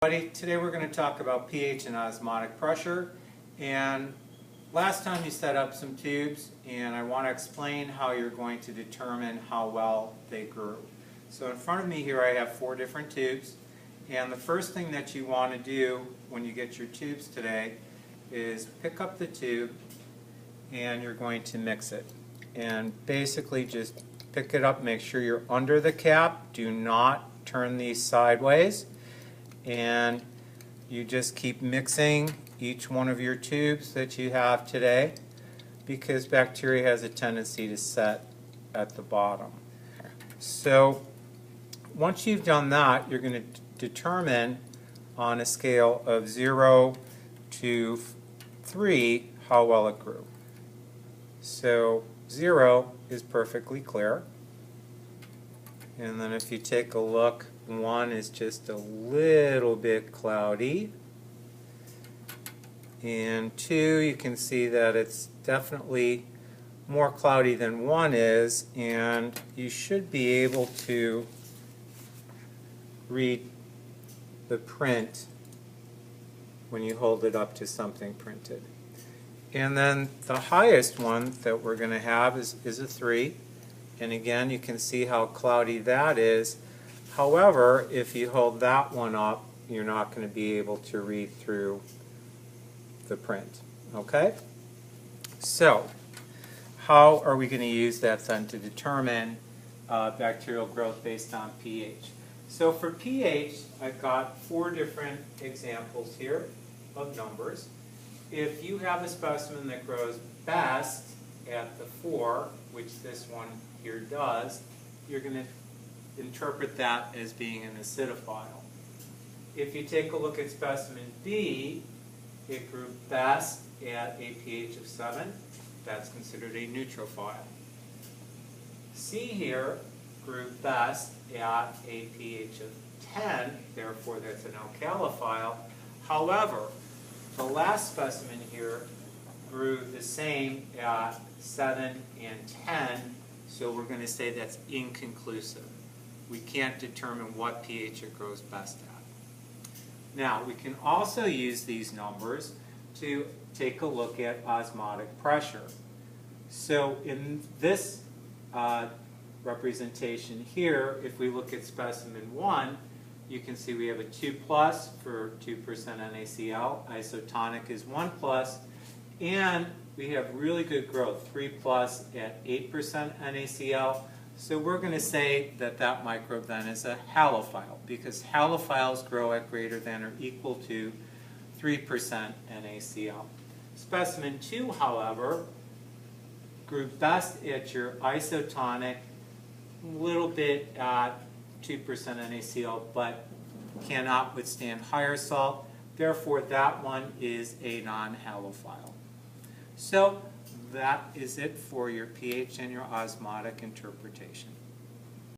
Today we're going to talk about pH and osmotic pressure. And last time you set up some tubes, and I want to explain how you're going to determine how well they grew. So in front of me here I have 4 different tubes, and the first thing that you want to do when you get your tubes today is pick up the tube and you're going to mix it. And basically just pick it up, make sure you're under the cap, do not turn these sideways, and you just keep mixing each one of your tubes that you have today, because bacteria has a tendency to set at the bottom. So once you've done that, you're going to determine on a scale of 0 to 3 how well it grew. So 0 is perfectly clear, and then if you take a look, 1 is just a little bit cloudy, and 2, you can see that it's definitely more cloudy than 1 is, and you should be able to read the print when you hold it up to something printed. And then the highest one that we're going to have is a 3, and again you can see how cloudy that is. However, if you hold that one up, you're not going to be able to read through the print. Okay? So, how are we going to use that then to determine bacterial growth based on pH? So for pH, I've got 4 different examples here of numbers. If you have a specimen that grows best at the 4, which this one here does, you're going to interpret that as being an acidophile. If you take a look at specimen B, it grew best at a pH of 7. That's considered a neutrophile. C here grew best at a pH of 10, therefore that's an alkalophile. However, the last specimen here grew the same at 7 and 10, so we're going to say that's inconclusive. We can't determine what pH it grows best at. Now, we can also use these numbers to take a look at osmotic pressure. So in this representation here, if we look at specimen 1, you can see we have a 2 plus for 2% NaCl, isotonic is 1 plus, and we have really good growth, 3 plus at 8% NaCl. So we're going to say that that microbe then is a halophile, because halophiles grow at greater than or equal to 3% NaCl. Specimen 2, however, grew best at your isotonic, a little bit at 2% NaCl, but cannot withstand higher salt. Therefore, that one is a non-halophile. So that is it for your pH and your osmotic interpretation.